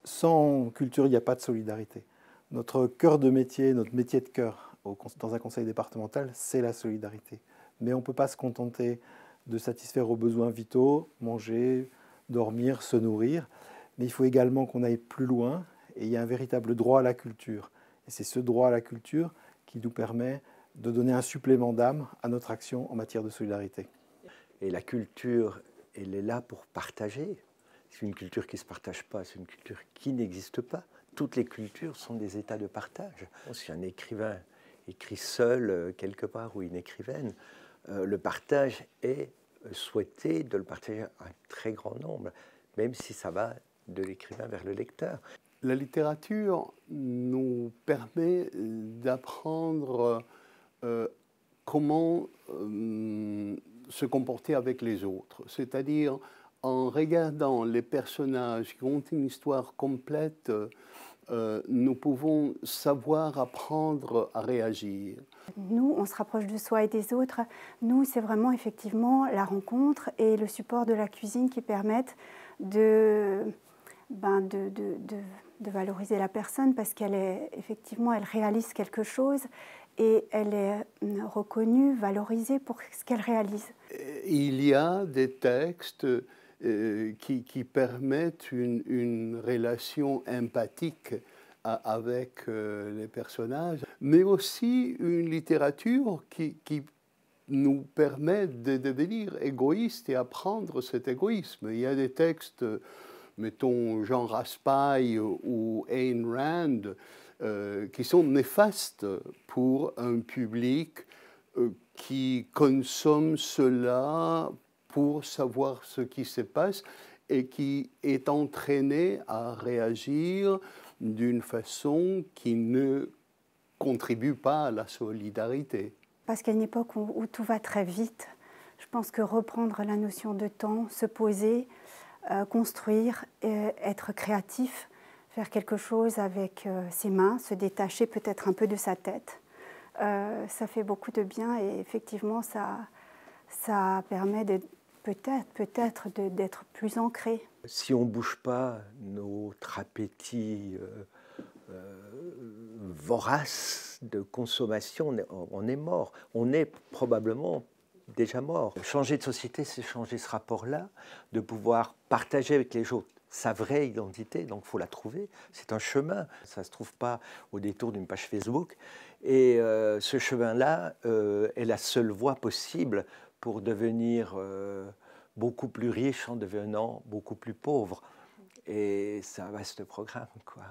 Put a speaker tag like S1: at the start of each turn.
S1: Sans culture, il n'y a pas de solidarité. Notre cœur de métier, notre métier de cœur dans un conseil départemental, c'est la solidarité. Mais on ne peut pas se contenter de satisfaire aux besoins vitaux, manger, dormir, se nourrir. Mais il faut également qu'on aille plus loin et il y a un véritable droit à la culture. Et c'est ce droit à la culture qui nous permet de donner un supplément d'âme à notre action en matière de solidarité.
S2: Et la culture, elle est là pour partager. C'est une culture qui ne se partage pas, c'est une culture qui n'existe pas. Toutes les cultures sont des états de partage. Si un écrivain écrit seul quelque part ou une écrivaine, le partage est souhaité de le partager à un très grand nombre, même si ça va de l'écrivain vers le lecteur.
S3: La littérature nous permet d'apprendre comment se comporter avec les autres, c'est-à-dire en regardant les personnages qui ont une histoire complète, nous pouvons savoir apprendre à réagir.
S4: Nous, on se rapproche de soi et des autres. Nous, c'est vraiment effectivement la rencontre et le support de la cuisine qui permettent de valoriser la personne parce qu'elle est effectivement, elle réalise quelque chose et elle est reconnue, valorisée pour ce qu'elle réalise.
S3: Il y a des textes qui permettent une relation empathique avec les personnages, mais aussi une littérature qui nous permet de devenir égoïste et apprendre cet égoïsme. Il y a des textes, mettons Jean Raspail ou Ayn Rand, qui sont néfastes pour un public qui consomme cela pour savoir ce qui se passe et qui est entraîné à réagir d'une façon qui ne contribue pas à la solidarité.
S4: Parce qu'à une époque où tout va très vite, je pense que reprendre la notion de temps, se poser, construire, être créatif, faire quelque chose avec ses mains, se détacher peut-être un peu de sa tête, ça fait beaucoup de bien et effectivement ça permet peut-être d'être plus ancré.
S2: Si on ne bouge pas notre appétit vorace de consommation, on est mort. On est probablement déjà mort. Changer de société, c'est changer ce rapport-là, de pouvoir partager avec les autres sa vraie identité, donc il faut la trouver. C'est un chemin, ça ne se trouve pas au détour d'une page Facebook. Et ce chemin-là est la seule voie possible pour devenir beaucoup plus riche en devenant beaucoup plus pauvre. Et c'est un vaste programme, quoi.